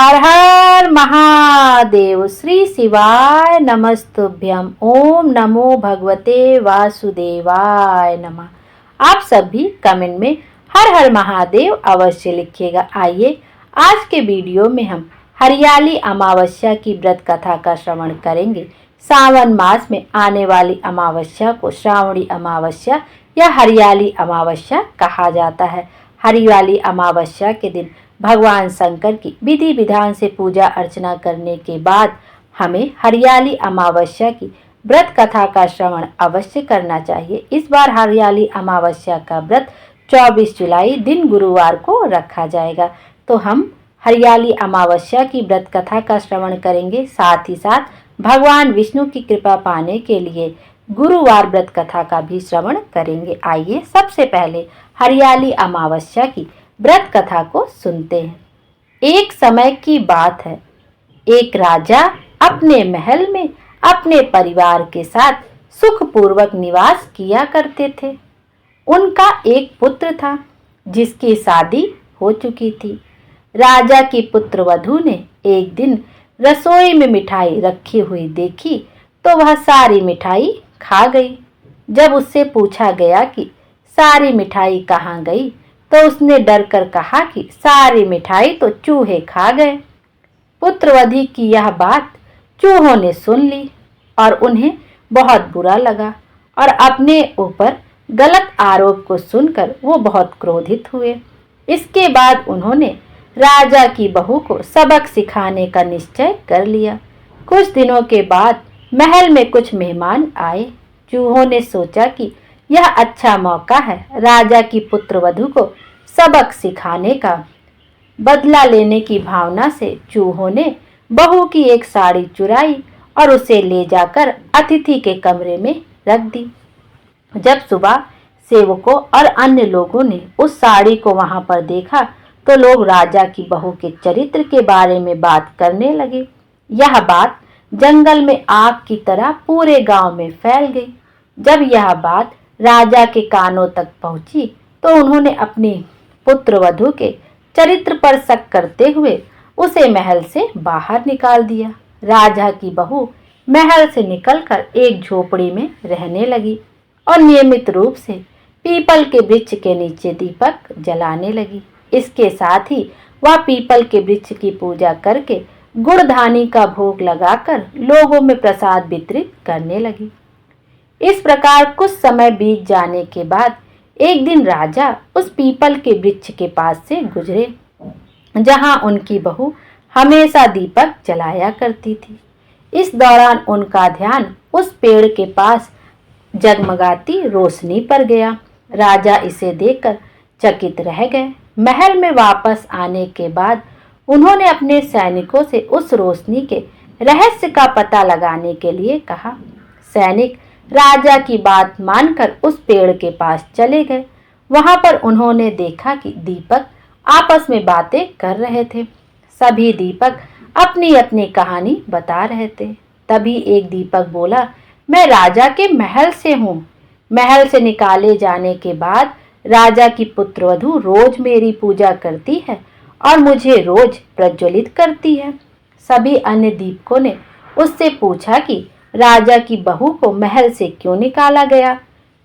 हर हर महादेव। श्री शिवाय नमस्तुभ्यम। ओम नमो भगवते वासुदेवाय नमः। आप सभी कमेंट में हर हर महादेव अवश्य लिखिएगा। आइए आज के वीडियो में हम हरियाली अमावस्या की व्रत कथा का श्रवण करेंगे। सावन मास में आने वाली अमावस्या को श्रावणी अमावस्या या हरियाली अमावस्या कहा जाता है। हरियाली अमावस्या के दिन भगवान शंकर की विधि विधान से पूजा अर्चना करने के बाद हमें हरियाली अमावस्या की व्रत कथा का श्रवण अवश्य करना चाहिए। इस बार हरियाली अमावस्या का व्रत 24 जुलाई दिन गुरुवार को रखा जाएगा। तो हम हरियाली अमावस्या की व्रत कथा का श्रवण करेंगे। साथ ही साथ भगवान विष्णु की कृपा पाने के लिए गुरुवार व्रत कथा का भी श्रवण करेंगे। आइए सबसे पहले हरियाली अमावस्या की व्रत कथा को सुनते हैं। एक समय की बात है, एक राजा अपने महल में अपने परिवार के साथ सुखपूर्वक निवास किया करते थे। उनका एक पुत्र था जिसकी शादी हो चुकी थी। राजा की पुत्रवधू ने एक दिन रसोई में मिठाई रखी हुई देखी तो वह सारी मिठाई खा गई। जब उससे पूछा गया कि सारी मिठाई कहाँ गई तो उसने डर कर कहा कि सारी मिठाई तो चूहे खा गए। पुत्रवधू की यह बात चूहों ने सुन ली और उन्हें बहुत बुरा लगा और अपने ऊपर गलत आरोप को सुनकर वो बहुत क्रोधित हुए। इसके बाद उन्होंने राजा की बहू को सबक सिखाने का निश्चय कर लिया। कुछ दिनों के बाद महल में कुछ मेहमान आए। चूहों ने सोचा कि यह अच्छा मौका है राजा की पुत्रवधू को सबक सिखाने का। बदला लेने की भावना से चूहों ने बहू की एक साड़ी चुराई और उसे ले जाकर अतिथि के कमरे में रख दी। जब सुबह सेवकों और अन्य लोगों ने उस साड़ी को वहां पर देखा तो लोग राजा की बहू के चरित्र के बारे में बात करने लगे। यह बात जंगल में आग की तरह पूरे गांव में फैल गई। जब यह बात राजा के कानों तक पहुंची तो उन्होंने अपनी पुत्रवधू के चरित्र पर शक करते हुए उसे महल से बाहर निकाल दिया। राजा की बहू महल से निकलकर एक झोपड़ी में रहने लगी और नियमित रूप से पीपल के वृक्ष के नीचे दीपक जलाने लगी। इसके साथ ही वह पीपल के वृक्ष की पूजा करके गुड़धानी का भोग लगाकर लोगों में प्रसाद वितरित करने लगी। इस प्रकार कुछ समय बीत जाने के बाद एक दिन राजा उस पीपल के वृक्ष के पास से गुजरे जहां उनकी बहू हमेशा दीपक जलाया करती थी। इस दौरान उनका ध्यान उस पेड़ के पास जगमगाती रोशनी पर गया। राजा इसे देखकर चकित रह गए। महल में वापस आने के बाद उन्होंने अपने सैनिकों से उस रोशनी के रहस्य का पता लगाने के लिए कहा। सैनिक राजा की बात मानकर उस पेड़ के पास चले गए। वहां पर उन्होंने देखा कि दीपक आपस में बातें कर रहे थे। सभी दीपक अपनी अपनी कहानी बता रहे थे। तभी एक दीपक बोला, मैं राजा के महल से हूँ। महल से निकाले जाने के बाद राजा की पुत्रवधू रोज मेरी पूजा करती है और मुझे रोज प्रज्वलित करती है। सभी अन्य दीपकों ने उससे पूछा कि राजा की बहू को महल से क्यों निकाला गया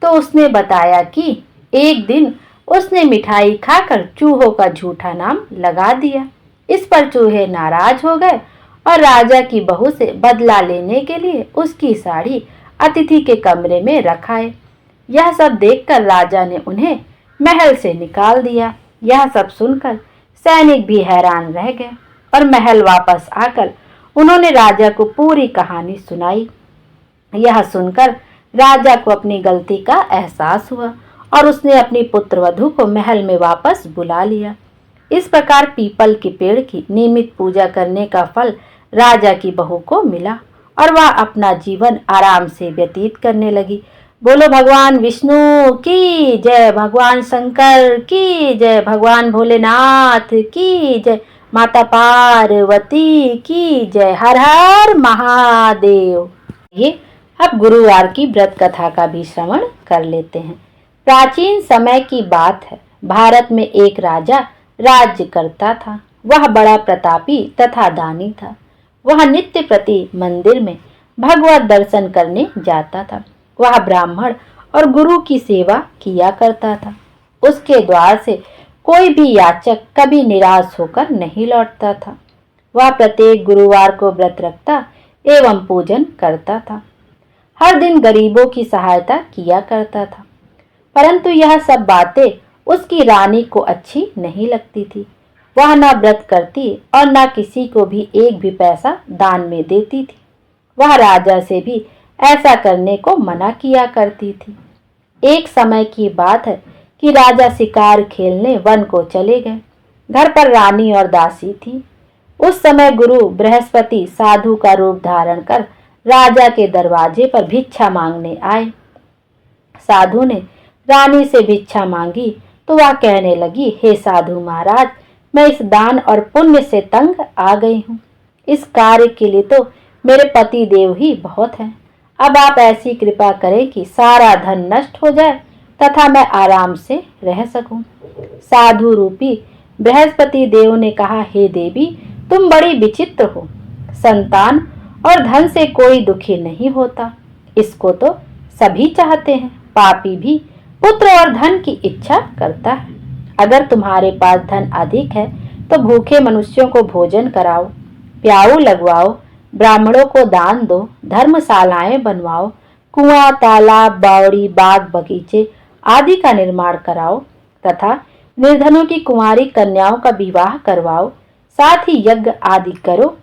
तो उसने बताया कि एक दिन उसने मिठाई खाकर चूहों का झूठा नाम लगा दिया। इस पर चूहे नाराज हो गए और राजा की बहू से बदला लेने के लिए उसकी साड़ी अतिथि के कमरे में रखाए। यह सब देखकर राजा ने उन्हें महल से निकाल दिया। यह सब सुनकर सैनिक भी हैरान रह गए और महल वापस आकर उन्होंने राजा को पूरी कहानी सुनाई। यह सुनकर राजा को अपनी गलती का एहसास हुआ और उसने अपनी पुत्रवधू को महल में वापस बुला लिया। इस प्रकार पीपल के पेड़ की नियमित पूजा करने का फल राजा की बहू को मिला और वह अपना जीवन आराम से व्यतीत करने लगी। बोलो भगवान विष्णु की जय, भगवान शंकर की जय, भगवान भोलेनाथ की जय, माता पार्वती की जय। हर हर महादेव। ये अब गुरुवार की व्रत कथा का भी श्रवण कर लेते हैं। प्राचीन समय की बात है। भारत में एक राजा राज्य करता था। वह बड़ा प्रतापी तथा दानी था। वह नित्य प्रति मंदिर में भगवत दर्शन करने जाता था। वह ब्राह्मण और गुरु की सेवा किया करता था। उसके द्वार से कोई भी याचक कभी निराश होकर नहीं लौटता था। वह प्रत्येक गुरुवार को व्रत रखता एवं पूजन करता था। हर दिन गरीबों की सहायता किया करता था। परंतु यह सब बातें उसकी रानी को अच्छी नहीं लगती थी। वह न व्रत करती और न किसी को भी एक भी पैसा दान में देती थी। वह राजा से भी ऐसा करने को मना किया करती थी। एक समय की बात है कि राजा शिकार खेलने वन को चले गए। घर पर रानी और दासी थी। उस समय गुरु बृहस्पति साधु का रूप धारण कर राजा के दरवाजे पर भिक्षा मांगने आए। साधु ने रानी से भिक्षा मांगी तो वह कहने लगी, हे साधु महाराज, मैं इस दान और पुण्य से तंग आ गई हूँ। इस कार्य के लिए तो मेरे पति देव ही बहुत हैं। अब आप ऐसी कृपा करें कि सारा धन नष्ट हो जाए तथा मैं आराम से रह सकूं। साधु रूपी बृहस्पति देव ने कहा, हे देवी, तुम बड़ी विचित्र हो। संतान और धन से कोई दुखी नहीं होता, इसको तो सभी चाहते हैं। पापी भी पुत्र और धन की इच्छा करता है। अगर तुम्हारे पास धन अधिक है तो भूखे मनुष्यों को भोजन कराओ, प्याऊ लगवाओ, ब्राह्मणों को दान दो, धर्मशालाएं बनवाओ, कुआं, तालाब, बावड़ी, बाग, बगीचे आदि का निर्माण कराओ तथा निर्धनों की कुंवारी कन्याओं का विवाह करवाओ, साथ ही यज्ञ आदि करो।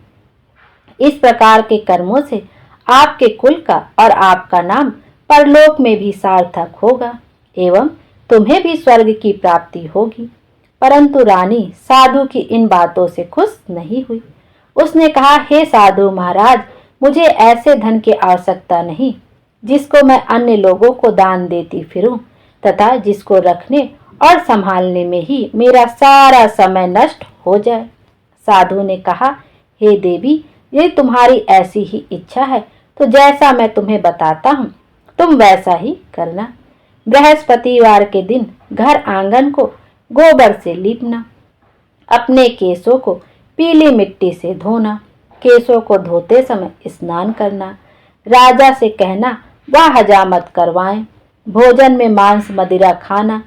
इस प्रकार के कर्मों से आपके कुल का और आपका नाम परलोक में भी सार्थक होगा एवं तुम्हें भी स्वर्ग की प्राप्ति होगी। परंतु रानी साधु की इन बातों से खुश नहीं हुई। उसने कहा, हे साधु महाराज, मुझे ऐसे धन की आवश्यकता नहीं जिसको मैं अन्य लोगों को दान देती फिरूं तथा जिसको रखने और संभालने में ही मेरा सारा समय नष्ट हो जाए। साधु ने कहा, हे देवी, यदि तुम्हारी ऐसी ही इच्छा है तो जैसा मैं तुम्हें बताता हूँ तुम वैसा ही करना। बृहस्पतिवार के दिन घर आंगन को गोबर से लीपना, अपने केसों को पीली मिट्टी से धोना, केसों को धोते समय स्नान करना, राजा से कहना वह हजामत करवाएं, भोजन में मांस मदिरा खाना,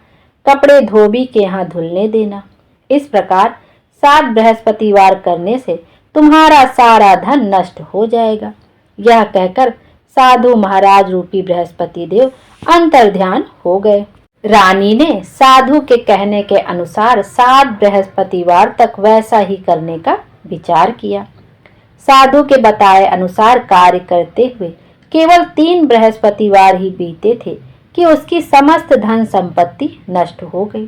कपड़े धोबी के यहाँ धुलने देना। इस प्रकार 7 बृहस्पतिवार करने से तुम्हारा सारा धन नष्ट हो जाएगा। यह कहकर साधु महाराज रूपी बृहस्पति देव अंतर्ध्यान हो गए। रानी ने साधु के कहने के अनुसार 7 बृहस्पतिवार तक वैसा ही करने का विचार किया। साधु के बताए अनुसार कार्य करते हुए केवल 3 बृहस्पतिवार ही बीते थे कि उसकी समस्त धन संपत्ति नष्ट हो गई।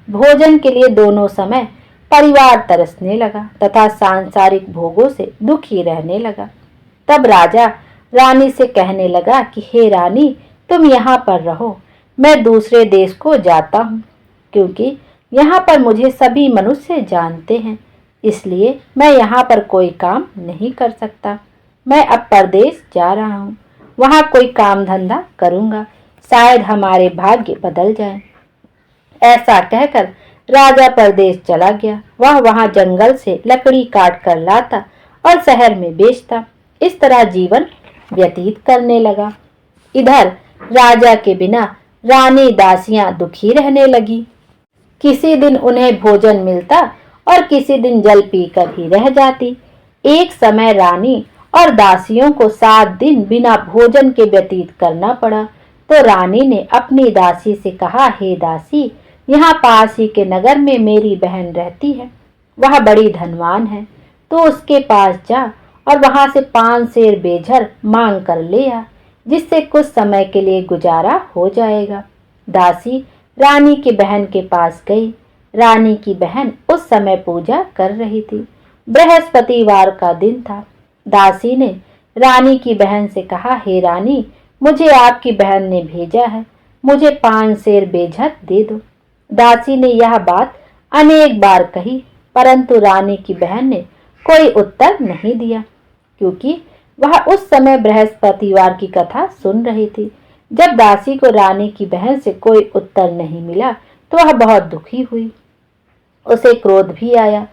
भोजन के लिए दोनों समय परिवार तरसने लगा तथा सांसारिक भोगों से दुखी रहने लगा। तब राजा रानी से कहने लगा कि हे रानी, तुम यहाँ पर रहो, मैं दूसरे देश को जाता हूँ, क्योंकि यहाँ पर मुझे सभी मनुष्य जानते हैं, इसलिए मैं यहाँ पर कोई काम नहीं कर सकता। मैं अब परदेश जा रहा हूँ, वहाँ कोई काम धंधा करूँगा, शायद हमारे भाग्य बदल जाए। ऐसा कहकर राजा परदेश चला गया। वह वहाँ जंगल से लकड़ी काट कर लाता और शहर में बेचता। इस तरह जीवन व्यतीत करने लगा। इधर राजा के बिना रानी दासियां दुखी रहने लगी। किसी दिन उन्हें भोजन मिलता और किसी दिन जल पीकर ही रह जाती। एक समय रानी और दासियों को 7 दिन बिना भोजन के व्यतीत करना पड़ा। तो रानी ने अपनी दासी से कहा, हे दासी, यहाँ पास ही के नगर में मेरी बहन रहती है, वह बड़ी धनवान है, तो उसके पास जा और वहां से 5 सेर बेझर मांग कर ले आ, जिससे कुछ समय के लिए गुजारा हो जाएगा। दासी रानी की बहन के पास गई। रानी की बहन उस समय पूजा कर रही थी। बृहस्पतिवार का दिन था। दासी ने रानी की बहन से कहा, हे रानी, मुझे आपकी बहन ने भेजा है, मुझे 5 सेर बेझर दे दो। दासी ने यह बात अनेक बार कही, परंतु रानी की बहन ने कोई उत्तर नहीं दिया, क्योंकि वह उस समय बृहस्पतिवार की कथा सुन रही थी। जब दासी को रानी की बहन से कोई उत्तर नहीं मिला तो वह बहुत दुखी हुई। उसे क्रोध भी आया।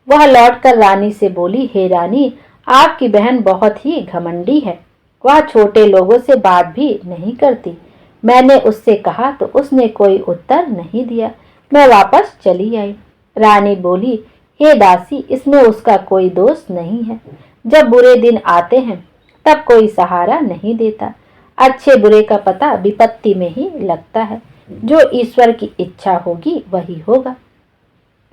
वह लौटकर रानी से बोली, हे रानी, आपकी बहन बहुत ही घमंडी है। वह छोटे लोगों से बात भी नहीं करती। मैंने उससे कहा तो उसने कोई उत्तर नहीं दिया। मैं वापस चली आई। रानी बोली, हे दासी, इसमें उसका कोई दोष नहीं है। जब बुरे दिन आते हैं तब कोई सहारा नहीं देता। अच्छे बुरे का पता विपत्ति में ही लगता है। जो ईश्वर की इच्छा होगी वही होगा।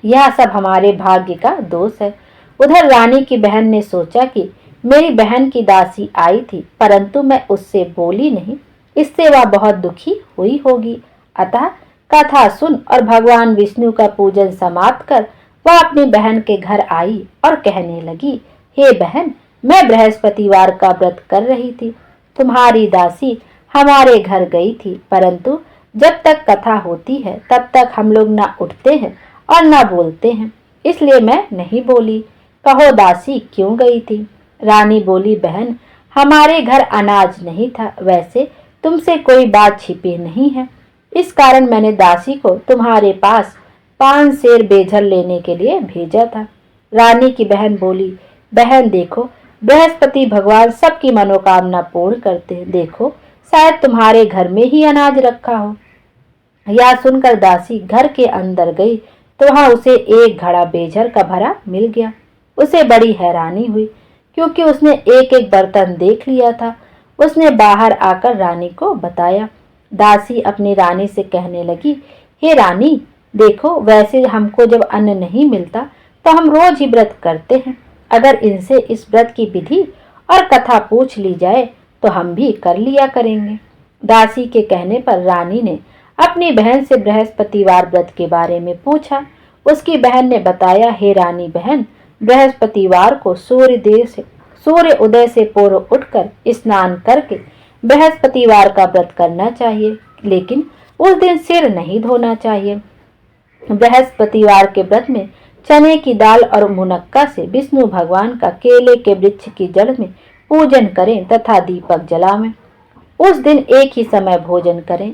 यह सब हमारे भाग्य का दोष है। उधर रानी की बहन ने सोचा कि मेरी बहन की दासी आई थी, परंतु मैं उससे बोली नहीं, इससे वह बहुत दुखी हुई होगी। अतः कथा सुन और भगवान विष्णु का पूजन समाप्त कर वह अपनी बहन के घर आई और कहने लगी, हे बहन, मैं बृहस्पतिवार का व्रत कर रही थी। तुम्हारी दासी हमारे घर गई थी, परंतु जब तक कथा होती है तब तक हम लोग ना उठते हैं और ना बोलते हैं, इसलिए मैं नहीं बोली। कहो दासी क्यों गई थी? रानी बोली, बहन, हमारे घर अनाज नहीं था। वैसे तुमसे कोई बात छिपी नहीं है, इस कारण मैंने दासी को तुम्हारे पास 5 सेर बेझर लेने के लिए भेजा था। रानी की बहन बोली, बहन देखो, बृहस्पति भगवान सबकी मनोकामना पूर्ण करते हैं। देखो, शायद तुम्हारे घर में ही अनाज रखा हो। यह सुनकर दासी घर के अंदर गई तो वहां उसे एक घड़ा बेझर का भरा मिल गया। उसे बड़ी हैरानी हुई, क्योंकि उसने एक एक बर्तन देख लिया था। उसने बाहर आकर रानी को बताया। दासी अपनी रानी से कहने लगी, हे रानी, देखो, वैसे हमको जब अन्न नहीं मिलता तो हम रोज ही व्रत करते हैं। अगर इनसे इस व्रत की विधि और कथा पूछ ली जाए तो हम भी कर लिया करेंगे। दासी के कहने पर रानी ने अपनी बहन से बृहस्पतिवार व्रत के बारे में पूछा। उसकी बहन ने बताया, हे रानी बहन, बृहस्पतिवार को सूर्य उदय से पूर्व उठकर स्नान करके बृहस्पतिवार का व्रत करना चाहिए, लेकिन उस दिन सिर नहीं धोना चाहिए। बृहस्पतिवार के व्रत में चने की दाल और मुनक्का से विष्णु भगवान का केले के वृक्ष की जड़ में पूजन करें तथा दीपक जलावें। उस दिन एक ही समय भोजन करें।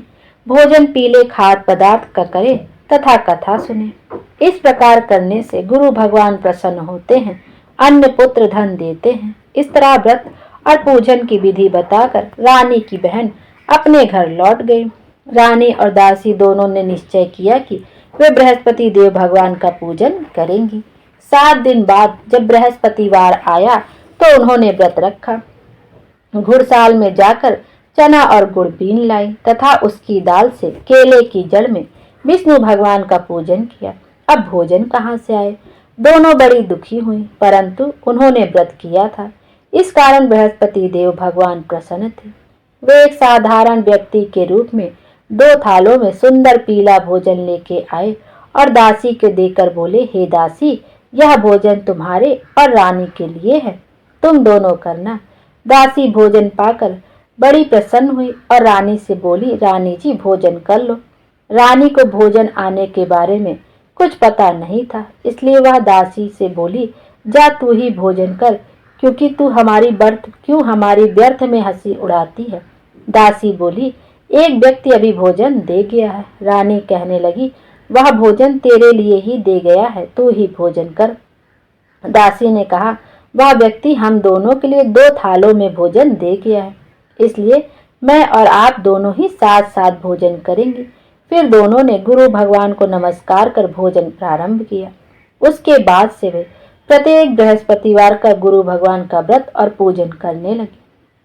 भोजन पीले खाद्य पदार्थ का करें तथा कथा सुने। इस प्रकार करने से गुरु भगवान प्रसन्न होते हैं, अन्न पुत्र धन देते हैं। इस तरह व्रत और पूजन की विधि बताकर रानी की बहन अपने घर लौट गई। रानी और दासी दोनों ने निश्चय किया कि वे बृहस्पति देव भगवान का पूजन करेंगी। 7 दिन बाद जब बृहस्पतिवार आया तो उन्होंने व्रत रखा। घुड़साल में जाकर चना और गुड़ बीन लाई तथा उसकी दाल से केले की जड़ में विष्णु भगवान का पूजन किया। अब भोजन कहाँ से आए? दोनों बड़ी दुखी हुई, परंतु उन्होंने व्रत किया था, इस कारण बृहस्पति देव भगवान प्रसन्न थे। वे एक साधारण व्यक्ति के रूप में 2 थालों में सुंदर पीला भोजन लेके आए और दासी के देकर बोले, हे दासी, यह भोजन तुम्हारे और रानी के लिए है, तुम दोनों करना। दासी भोजन पाकर बड़ी प्रसन्न हुई और रानी से बोली, रानी जी भोजन कर लो। रानी को भोजन आने के बारे में कुछ पता नहीं था, इसलिए वह दासी से बोली, जा तू ही भोजन कर, क्योंकि तू हमारी व्यर्थ में हंसी उड़ाती है। दासी बोली, एक व्यक्ति अभी भोजन दे गया है। रानी कहने लगी, वह भोजन तेरे लिए ही दे गया है, तू ही भोजन कर। दासी ने कहा, वह व्यक्ति हम दोनों के लिए 2 थालों में भोजन दे गया है, इसलिए मैं और आप दोनों ही साथ साथ भोजन करेंगे। फिर दोनों ने गुरु भगवान को नमस्कार कर भोजन प्रारंभ किया। उसके बाद से वे प्रत्येक बृहस्पतिवार का गुरु भगवान का व्रत और पूजन करने लगे।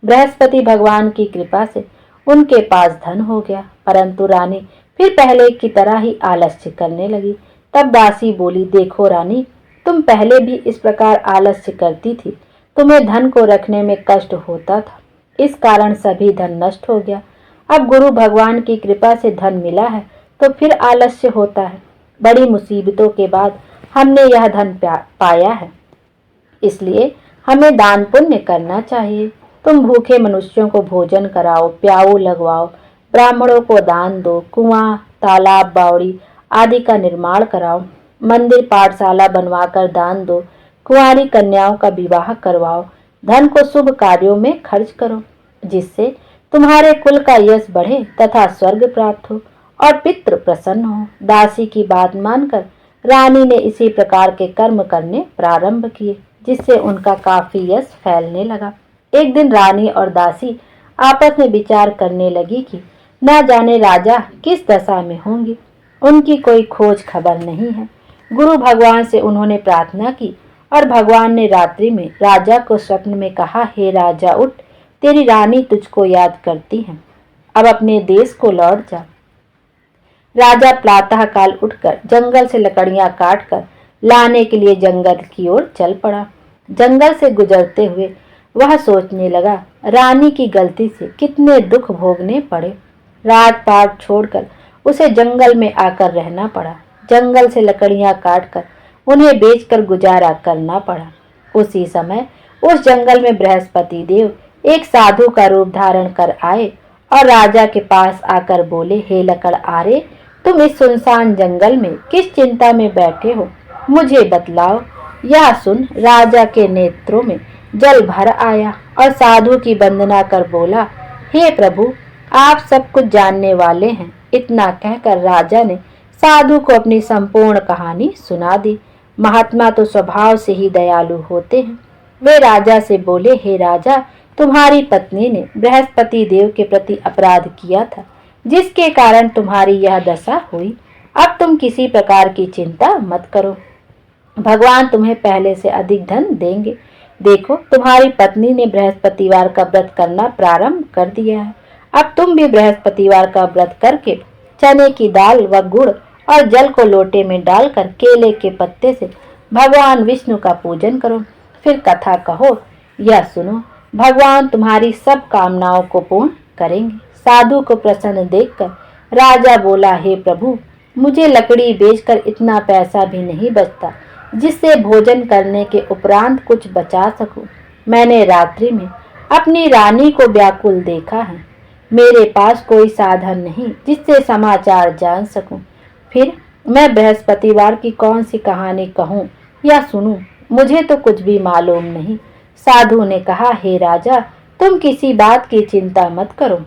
बृहस्पति भगवान की कृपा से उनके पास धन हो गया, परंतु रानी फिर पहले की तरह ही आलस्य करने लगी। तब दासी बोली, देखो रानी, तुम पहले भी इस प्रकार आलस्य करती थी, तुम्हें धन को रखने में कष्ट होता था, इस कारण सभी धन नष्ट हो गया। अब गुरु भगवान की कृपा से धन मिला है तो फिर आलस्य होता है। बड़ी मुसीबतों के बाद हमने यह धन पाया है, इसलिए हमें दान पुण्य करना चाहिए। तुम भूखे मनुष्यों को भोजन कराओ, प्याऊ लगवाओ, ब्राह्मणों को दान दो, कुआं, तालाब, बावड़ी आदि का निर्माण कराओ, मंदिर पाठशाला बनवाकर दान दो, कुंवारी कन्याओं का विवाह करवाओ, धन को शुभ कार्यों में खर्च करो, जिससे तुम्हारे कुल का यश बढ़े तथा स्वर्ग प्राप्त हो और पितृ प्रसन्न हो। दासी की बात मानकर रानी ने इसी प्रकार के कर्म करने प्रारंभ किए, जिससे उनका काफी यश फैलने लगा। एक दिन रानी और दासी आपस में विचार करने लगी कि न जाने राजा किस दशा में होंगे, उनकी कोई खोज खबर नहीं है। गुरु भगवान से उन्होंने प्रार्थना की और भगवान ने रात्रि में राजा को स्वप्न में कहा, हे राजा उठ, तेरी रानी तुझको याद करती है, अब अपने देश को लौट जा। राजा प्रातः काल उठकर जंगल से लकड़ियां काटकर लाने के लिए जंगल की ओर चल पड़ा। जंगल से गुजरते हुए वह सोचने लगा, रानी की गलती से कितने दुख भोगने पड़े। रात पात छोड़कर उसे जंगल में आकर रहना पड़ा। जंगल से लकड़ियां काटकर उन्हें बेचकर गुजारा करना पड़ा। उसी समय उस जंगल में बृहस्पति देव एक साधु का रूप धारण कर आए और राजा के पास आकर बोले, हे लकड़ आरे, तुम इस सुनसान जंगल में किस चिंता में बैठे हो, मुझे बतलाओ। यह सुन राजा के नेत्रों में जल भर आया और साधु की वंदना कर बोला, हे प्रभु, आप सब कुछ जानने वाले हैं। इतना कहकर राजा ने साधु को अपनी संपूर्ण कहानी सुना दी। महात्मा तो स्वभाव से ही दयालु होते हैं। वे राजा से बोले, हे राजा, तुम्हारी पत्नी ने बृहस्पति देव के प्रति अपराध किया था, जिसके कारण तुम्हारी यह दशा हुई। अब तुम किसी प्रकार की चिंता मत करो, भगवान तुम्हें पहले से अधिक धन देंगे। देखो, तुम्हारी पत्नी ने बृहस्पतिवार का व्रत करना प्रारंभ कर दिया है। अब तुम भी बृहस्पतिवार का व्रत करके चने की दाल व गुड़ और जल को लोटे में डालकर केले के पत्ते से भगवान विष्णु का पूजन करो, फिर कथा कहो। यह सुनो, भगवान तुम्हारी सब कामनाओं को पूर्ण करेंगे। साधु को प्रसन्न देखकर राजा बोला, हे प्रभु, मुझे लकड़ी बेचकर इतना पैसा भी नहीं बचता जिससे भोजन करने के उपरांत कुछ बचा सकूं। मैंने रात्रि में अपनी रानी को व्याकुल देखा है। मेरे पास कोई साधन नहीं जिससे समाचार जान सकूं। फिर मैं बृहस्पतिवार की कौन सी कहानी कहूं या सुनूं, मुझे तो कुछ भी मालूम नहीं। साधु ने कहा, हे राजा, तुम किसी बात की चिंता मत करो।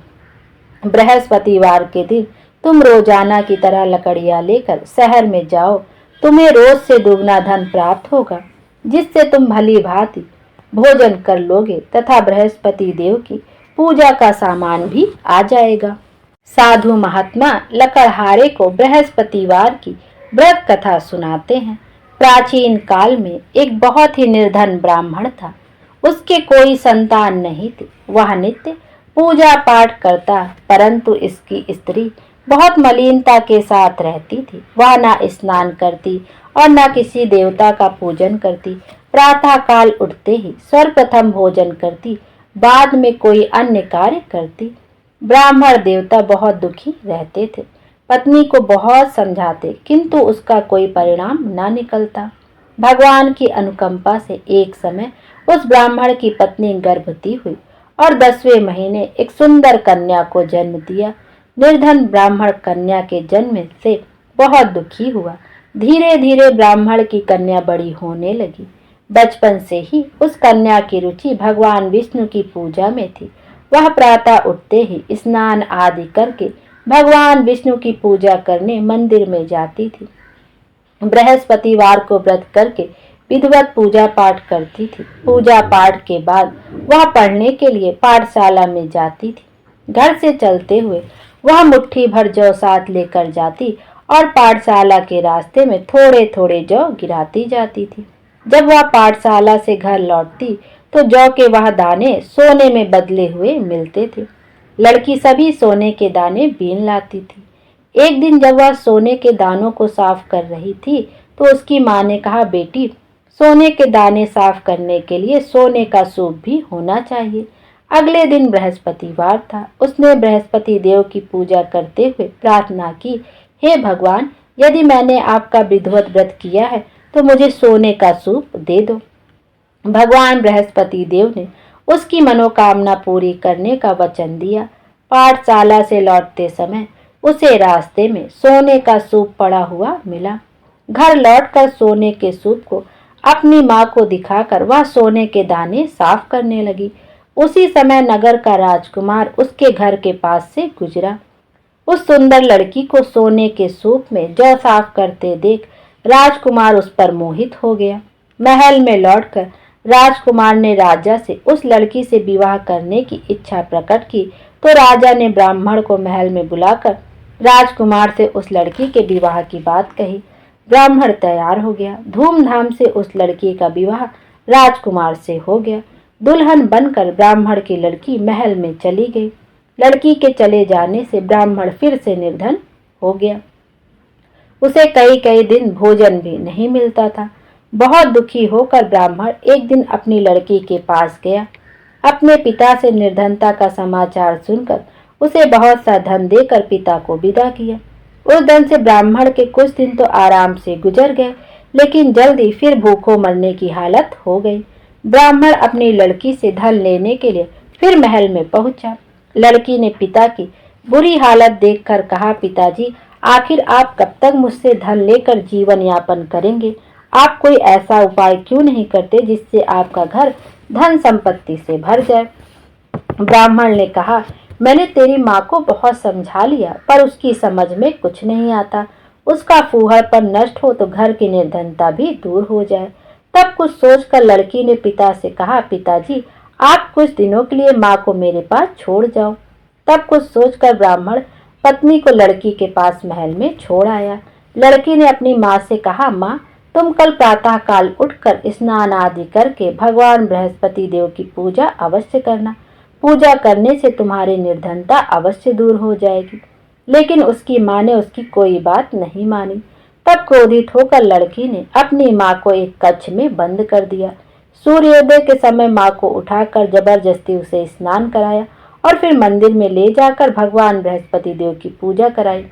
बृहस्पतिवार के दिन तुम रोजाना की तरह लकड़ियां लेकर शहर में जाओ। तुम्हें रोज से दुगना धन प्राप्त होगा, जिससे तुम भली भांति भोजन कर लोगे तथा बृहस्पति देव की पूजा का सामान भी आ जाएगा। साधु महात्मा लकड़हारे को बृहस्पतिवार की व्रत कथा सुनाते हैं। प्राचीन काल में एक बहुत ही निर्धन ब्राह्मण था। उसके कोई संतान नहीं थी। वह नित्य पूजा पाठ करता, परंतु इसकी स्त्री बहुत मलिनता के साथ रहती थी। वह न स्नान करती और न किसी देवता का पूजन करती। प्रातः काल उठते ही सर्वप्रथम भोजन करती, बाद में कोई अन्य कार्य करती। ब्राह्मण देवता बहुत दुखी रहते थे। पत्नी को बहुत समझाते, किंतु उसका कोई परिणाम न निकलता। भगवान की अनुकंपा से एक समय उस ब्राह्मण की पत्नी गर्भवती हुई और 10वें महीने एक सुंदर कन्या को जन्म दिया। निर्धन ब्राह्मण कन्या के जन्म से बहुत दुखी हुआ। धीरे धीरे ब्राह्मण की कन्या बड़ी होने लगी। बचपन से ही उस कन्या की रुचि भगवान विष्णु की पूजा में थी। वह प्रातः उठते ही स्नान आदि करके भगवान विष्णु की पूजा करने मंदिर में जाती थी। बृहस्पतिवार को व्रत करके विधिवत पूजा पाठ करती थी। पूजा पाठ के बाद वह पढ़ने के लिए पाठशाला में जाती थी। घर से चलते हुए वह मुट्ठी भर जौ साथ लेकर जाती और पाठशाला के रास्ते में थोड़े थोड़े जौ गिराती जाती थी। जब वह पाठशाला से घर लौटती तो जौ के वह दाने सोने में बदले हुए मिलते थे। लड़की सभी सोने के दाने बीन लाती थी। एक दिन जब वह सोने के दानों को साफ कर रही थी तो उसकी माँ ने कहा, बेटी, सोने के दाने साफ करने के लिए सोने का सूप भी होना चाहिए। अगले दिन बृहस्पतिवार था। उसने बृहस्पति देव की पूजा करते हुए प्रार्थना की, हे भगवान, यदि मैंने आपका विधिवत व्रत किया है तो मुझे सोने का सूप दे दो। भगवान बृहस्पति देव ने उसकी मनोकामना पूरी करने का वचन दिया। पाठशाला से लौटते समय उसे रास्ते में सोने का सूप पड़ा हुआ मिला। घर लौटकर सोने के सूप को अपनी माँ को दिखाकर वह सोने के दाने साफ करने लगी। उसी समय नगर का राजकुमार उसके घर के पास से गुजरा। उस सुंदर लड़की को सोने के सूप में जौ साफ करते देख राजकुमार उस पर मोहित हो गया। महल में लौटकर राजकुमार ने राजा से उस लड़की से विवाह करने की इच्छा प्रकट की तो राजा ने ब्राह्मण को महल में बुलाकर राजकुमार से उस लड़की के विवाह की बात कही। ब्राह्मण तैयार हो गया। धूमधाम से उस लड़की का विवाह राजकुमार से हो गया। दुल्हन बनकर ब्राह्मण की लड़की महल में चली गई। लड़की के चले जाने से ब्राह्मण फिर से निर्धन हो गया। उसे कई कई दिन भोजन भी नहीं मिलता था। बहुत दुखी होकर ब्राह्मण एक दिन अपनी लड़की के पास गया। अपने पिता से निर्धनता का समाचार सुनकर उसे बहुत सा धन देकर पिता को विदा किया। उस धन से ब्राह्मण के कुछ दिन तो आराम से गुजर गए, लेकिन जल्दी फिर भूखों मरने की हालत हो गई। ब्राह्मण अपनी लड़की से धन लेने के लिए फिर महल में पहुंचा। लड़की ने पिता की बुरी हालत देखकर कहा, पिताजी, आखिर आप कब तक मुझसे धन लेकर जीवन यापन करेंगे? आप कोई ऐसा उपाय क्यों नहीं करते जिससे आपका घर धन संपत्ति से भर जाए? ब्राह्मण ने कहा, मैंने तेरी माँ को बहुत समझा लिया, पर उसकी समझ में कुछ नहीं आता। उसका फूहड़पन नष्ट हो तो घर की निर्धनता भी दूर हो जाए। तब कुछ सोचकर लड़की ने पिता से कहा, पिताजी, आप कुछ दिनों के लिए माँ को मेरे पास छोड़ जाओ। तब कुछ सोचकर ब्राह्मण पत्नी को लड़की के पास महल में छोड़ आया। लड़की ने अपनी माँ से कहा, माँ, तुम कल प्रातः काल उठकर स्नान आदि करके भगवान बृहस्पति देव की पूजा अवश्य करना। पूजा करने से तुम्हारी निर्धनता अवश्य दूर हो जाएगी। लेकिन उसकी माँ ने उसकी कोई बात नहीं मानी। तब क्रोधित होकर लड़की ने अपनी माँ को एक कक्ष में बंद कर दिया। सूर्योदय के समय माँ को उठाकर जबरदस्ती उसे स्नान कराया और फिर मंदिर में ले जाकर भगवान बृहस्पति देव की पूजा कराई।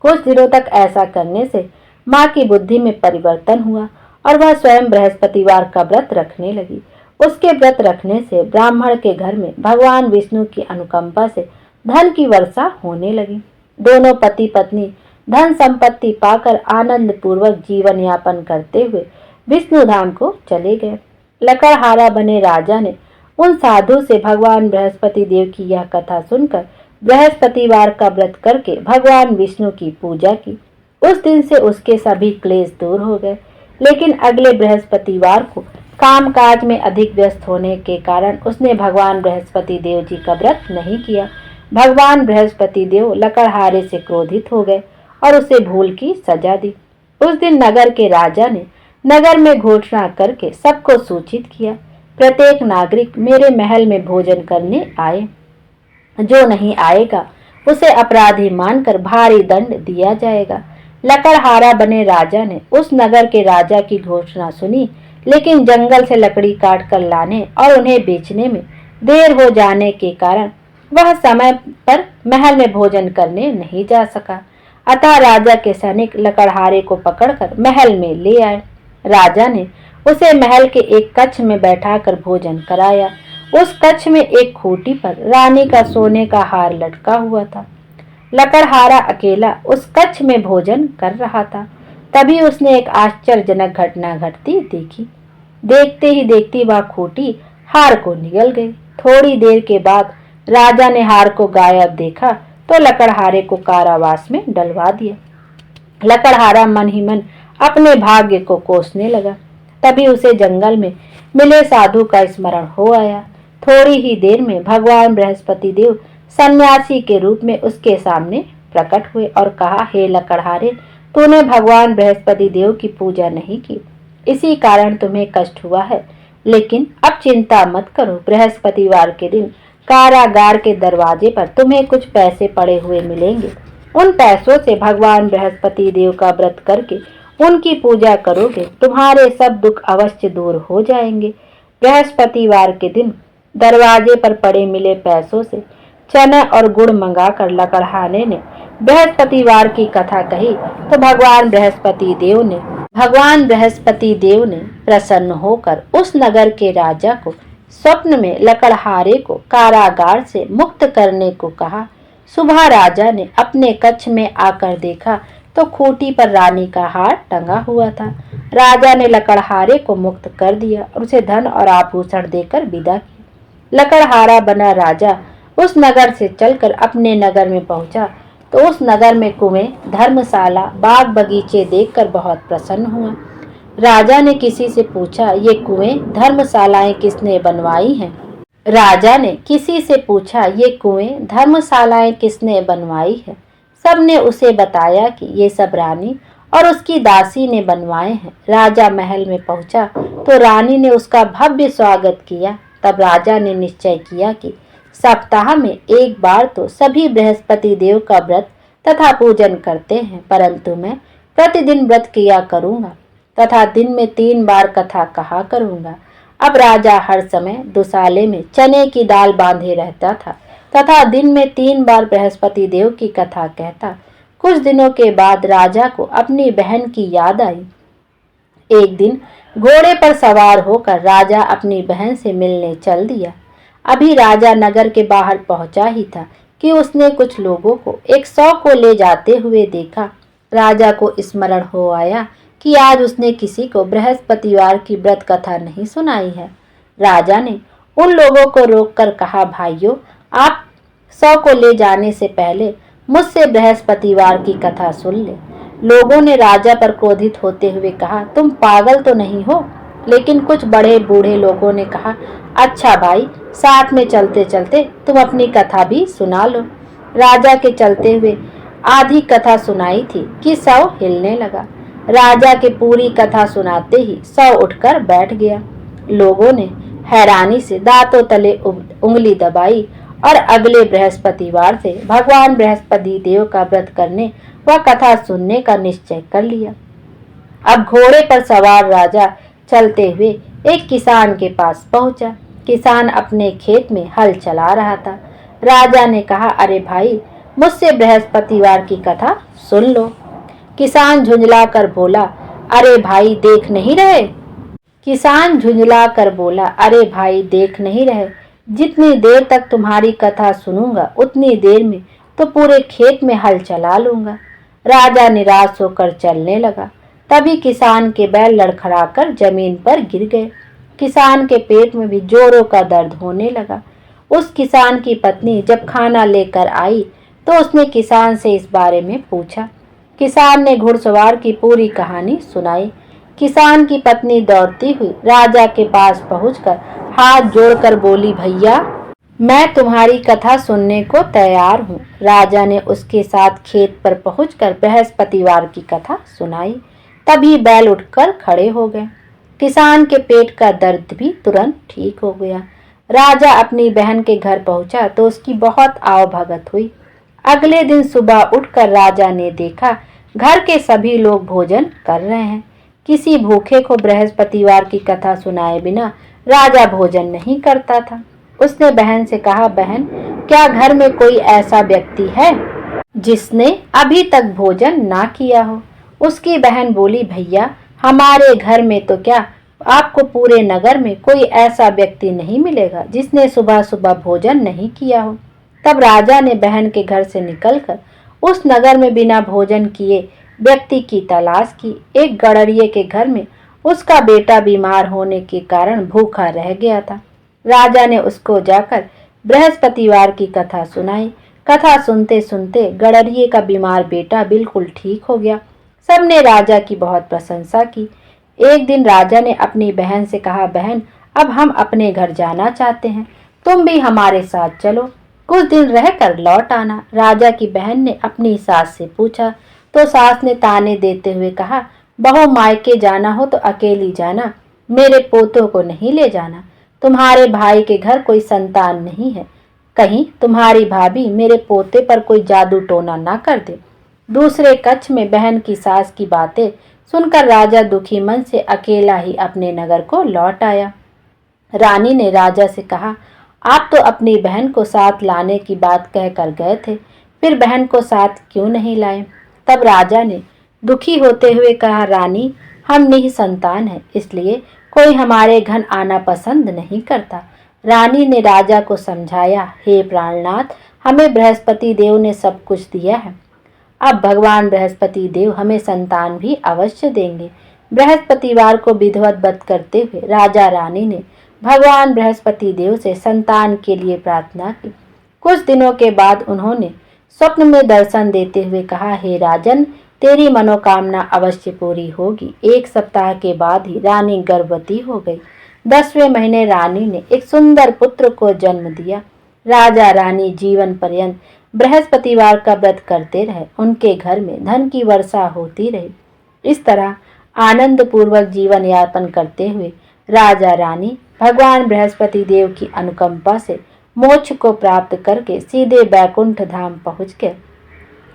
कुछ दिनों तक ऐसा करने से माँ की बुद्धि में परिवर्तन हुआ और वह स्वयं बृहस्पतिवार का व्रत रखने लगी। उसके व्रत रखने से ब्राह्मण के घर में भगवान विष्णु की अनुकंपा से धन की वर्षा होने लगी। दोनों पति पत्नी धन संपत्ति पाकर आनंद पूर्वक जीवन यापन करते हुए विष्णु धाम को चले गए। लकड़हारा बने राजा ने उन साधु से भगवान बृहस्पति देव की यह कथा सुनकर बृहस्पतिवार का व्रत करके भगवान विष्णु की पूजा की। उस दिन से उसके सभी क्लेश दूर हो गए। लेकिन अगले बृहस्पतिवार को कामकाज में अधिक व्यस्त होने के कारण उसने भगवान बृहस्पति देव जी का व्रत नहीं किया। भगवान बृहस्पति देव लकड़हारे से क्रोधित हो गए और उसे भूल की सजा दी। उस दिन नगर के राजा ने नगर में घोषणा करके सबको सूचित किया, प्रत्येक नागरिक मेरे महल में भोजन करने आए। जो नहीं आएगा उसे अपराधी मानकर भारी दंड दिया जाएगा। लकड़हारा बने राजा ने उस नगर के राजा की घोषणा सुनी, लेकिन जंगल से लकड़ी काट कर लाने और उन्हें बेचने में देर हो जाने के कारण वह समय पर महल में भोजन करने नहीं जा सका। अतः राजा के सैनिक लकड़हारे को पकड़कर महल में ले आए। राजा ने उसे महल के एक कक्ष में बैठाकर भोजन कराया। उस कक्ष में एक खूंटी पर रानी का सोने का हार लटका हुआ था। लकड़हारा अकेला उस कक्ष में भोजन कर रहा था। तभी उसने एक आश्चर्यजनक घटना घटती देखी। देखते ही देखती वह खूंटी हार को निगल गई। थोड़ी देर के बाद राजा ने हार को गायब देखा तो लकड़हारे को कारावास में डलवा दिया। लकड़हारा मन ही मन अपने भाग्य को कोसने लगा। तभी उसे जंगल में मिले साधु का स्मरण हो आया। थोड़ी ही देर में भगवान बृहस्पति देव सन्यासी के रूप में उसके सामने प्रकट हुए और कहा, हे लकड़हारे, तूने भगवान बृहस्पति देव की पूजा नहीं की, इसी कारण तुम्हें कष्ट हुआ है। लेकिन अब चिंता मत करो, बृहस्पतिवार के दिन कारागार के दरवाजे पर तुम्हें कुछ पैसे पड़े हुए मिलेंगे। उन पैसों से भगवान बृहस्पति देव का व्रत करके उनकी पूजा करोगे, तुम्हारे सब दुख अवश्य दूर हो जाएंगे। बृहस्पतिवार के दिन दरवाजे पर पड़े मिले पैसों से चना और गुड़ मंगाकर लकड़हारे ने बृहस्पतिवार की कथा कही तो भगवान बृहस्पति देव ने प्रसन्न होकर उस नगर के राजा को स्वप्न में लकड़हारे को कारागार से मुक्त करने को कहा। सुबह राजा ने अपने कक्ष में आकर देखा तो खूंटी पर रानी का हार टंगा हुआ था। राजा ने लकड़हारे को मुक्त कर दिया और उसे धन और आभूषण देकर विदा किया। लकड़हारा बना राजा उस नगर से चलकर अपने नगर में पहुंचा तो उस नगर में कुएं, धर्मशाला, बाग बगीचे देखकर बहुत प्रसन्न हुआ। राजा ने किसी से पूछा, ये कुएं, धर्मशालाएं किसने बनवाई हैं? राजा ने किसी से पूछा, ये कुएं, धर्मशालाएं किसने बनवाई है? सबने उसे बताया कि ये सब रानी और उसकी दासी ने बनवाए हैं। राजा महल में पहुंचा तो रानी ने उसका भव्य स्वागत किया। तब राजा ने निश्चय किया कि सप्ताह में एक बार तो सभी बृहस्पति देव का व्रत तथा पूजन करते हैं, परंतु मैं प्रतिदिन व्रत किया करूंगा तथा दिन में 3 बार कथा कहा करूंगा। अब राजा हर समय दुसाले में चने की दाल बांधे रहता था तथा दिन में 3 बार बृहस्पति देव की कथा कहता। कुछ दिनों के बाद राजा को अपनी बहन की याद आई। एक दिन घोड़े पर सवार होकर राजा अपनी बहन से मिलने चल दिया। अभी राजा नगर के बाहर पहुंचा ही था कि उसने कुछ लोगों को 100 को ले जाते हुए देखा। राजा को स्मरण हो आया कि आज उसने किसी को बृहस्पतिवार की व्रत कथा नहीं सुनाई है। राजा ने उन लोगों को रोककर कहा, भाइयों, आप 100 को ले जाने से पहले मुझसे बृहस्पतिवार की कथा सुन ले। लोगों ने राजा पर क्रोधित होते हुए कहा, तुम पागल तो नहीं हो? लेकिन कुछ बड़े बूढ़े लोगों ने कहा, अच्छा भाई, साथ में चलते चलते तुम अपनी कथा भी सुना लो। राजा के चलते हुए आधी कथा सुनाई थी कि 100 हिलने लगा। राजा के पूरी कथा सुनाते ही 100 उठकर बैठ गया। लोगों ने हैरानी से दांतों तले उंगली दबाई और अगले बृहस्पतिवार से भगवान बृहस्पति देव का व्रत करने व कथा सुनने का निश्चय कर लिया। अब घोड़े पर सवार राजा चलते हुए एक किसान के पास पहुंचा। किसान अपने खेत में हल चला रहा था। राजा ने कहा, अरे भाई, मुझसे बृहस्पतिवार की कथा सुन लो। किसान झुंझला कर बोला, अरे भाई देख नहीं रहे? किसान झुंझला कर बोला, अरे भाई देख नहीं रहे? जितनी देर तक तुम्हारी कथा सुनूंगा उतनी देर में तो पूरे खेत में हल चला लूंगा। राजा निराश होकर चलने लगा। तभी किसान के बैल लड़खड़ाकर जमीन पर गिर गए। किसान के पेट में भी जोरों का दर्द होने लगा। उस किसान की पत्नी जब खाना लेकर आई तो उसने किसान से इस बारे में पूछा। किसान ने घुड़सवार की पूरी कहानी सुनाई। किसान की पत्नी दौड़ती हुई राजा के पास पहुंचकर हाथ जोड़कर बोली, भैया, मैं तुम्हारी कथा सुनने को तैयार हूँ। राजा ने उसके साथ खेत पर पहुंचकर बृहस्पतिवार की कथा सुनाई। तभी बैल उठकर खड़े हो गए। किसान के पेट का दर्द भी तुरंत ठीक हो गया। राजा अपनी बहन के घर पहुंचा तो उसकी बहुत आवभगत हुई। अगले दिन सुबह उठकर राजा ने देखा घर के सभी लोग भोजन कर रहे हैं। किसी भूखे को बृहस्पतिवार की कथा सुनाए बिना राजा भोजन नहीं करता था। उसने बहन से कहा, बहन, क्या घर में कोई ऐसा व्यक्ति है जिसने अभी तक भोजन ना किया हो? उसकी बहन बोली, भैया, हमारे घर में तो क्या, आपको पूरे नगर में कोई ऐसा व्यक्ति नहीं मिलेगा जिसने सुबह सुबह भोजन नहीं किया हो। तब राजा ने बहन के घर से निकलकर उस नगर में बिना भोजन किए व्यक्ति की तलाश की। एक गड़रिये के घर में उसका बेटा बीमार होने के कारण भूखा रह गया था। राजा ने उसको जाकर बृहस्पतिवार की कथा सुनाई। कथा सुनते सुनते गड़रिये का बीमार बेटा बिल्कुल ठीक हो गया। सबने राजा की बहुत प्रशंसा की। एक दिन राजा ने अपनी बहन से कहा, बहन, अब हम अपने घर जाना चाहते हैं, तुम भी हमारे साथ चलो, कुछ दिन रहकर लौट आना। राजा की बहन ने अपनी सास से पूछा तो सास ने ताने देते हुए कहा, बहू, मायके जाना हो तो अकेली जाना, मेरे पोतों को नहीं ले जाना। तुम्हारे भाई के घर कोई संतान नहीं है, कहीं तुम्हारी भाभी मेरे पोते पर कोई जादू टोना ना कर दे। दूसरे कक्ष में बहन की सास की बातें सुनकर राजा दुखी मन से अकेला ही अपने नगर को लौट आया। रानी ने राजा से कहा, आप तो अपनी बहन को साथ लाने की बात कहकर गए थे, फिर बहन को साथ क्यों नहीं लाए? तब राजा ने दुखी होते हुए कहा, रानी, हम निसंतान हैं, इसलिए कोई हमारे घर आना पसंद नहीं करता। रानी ने राजा को समझाया, हे प्राणनाथ, हमें बृहस्पति देव ने सब कुछ दिया है, अब भगवान बृहस्पति देव हमें संतान भी अवश्य देंगे। बृहस्पतिवार को विधिवत व्रत करते हुए राजा रानी ने भगवान बृहस्पति देव से संतान के लिए प्रार्थना की। कुछ दिनों के बाद उन्होंने स्वप्न में दर्शन देते हुए कहा, हे राजन, तेरी मनोकामना अवश्य पूरी होगी। 1 सप्ताह के बाद ही रानी गर्भवती हो गई। 10वें महीने रानी ने एक सुंदर पुत्र को जन्म दिया। राजा रानी जीवन पर्यंत बृहस्पतिवार का व्रत करते रहे। उनके घर में धन की वर्षा होती रही। इस तरह आनंद पूर्वक जीवन यापन करते हुए राजा रानी भगवान बृहस्पति देव की अनुकंपा से मोक्ष को प्राप्त करके सीधे बैकुंठ धाम पहुंच गए।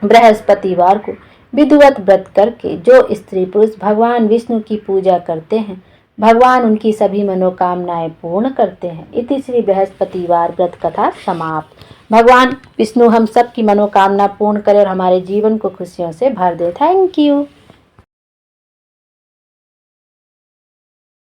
बृहस्पतिवार को विधिवत व्रत करके जो स्त्री पुरुष भगवान विष्णु की पूजा करते हैं, भगवान उनकी सभी मनोकामनाएं पूर्ण करते हैं। इति श्री बृहस्पतिवार व्रत कथा समाप्त। भगवान विष्णु हम सब की मनोकामना पूर्ण करें और हमारे जीवन को खुशियों से भर दे। Thank you.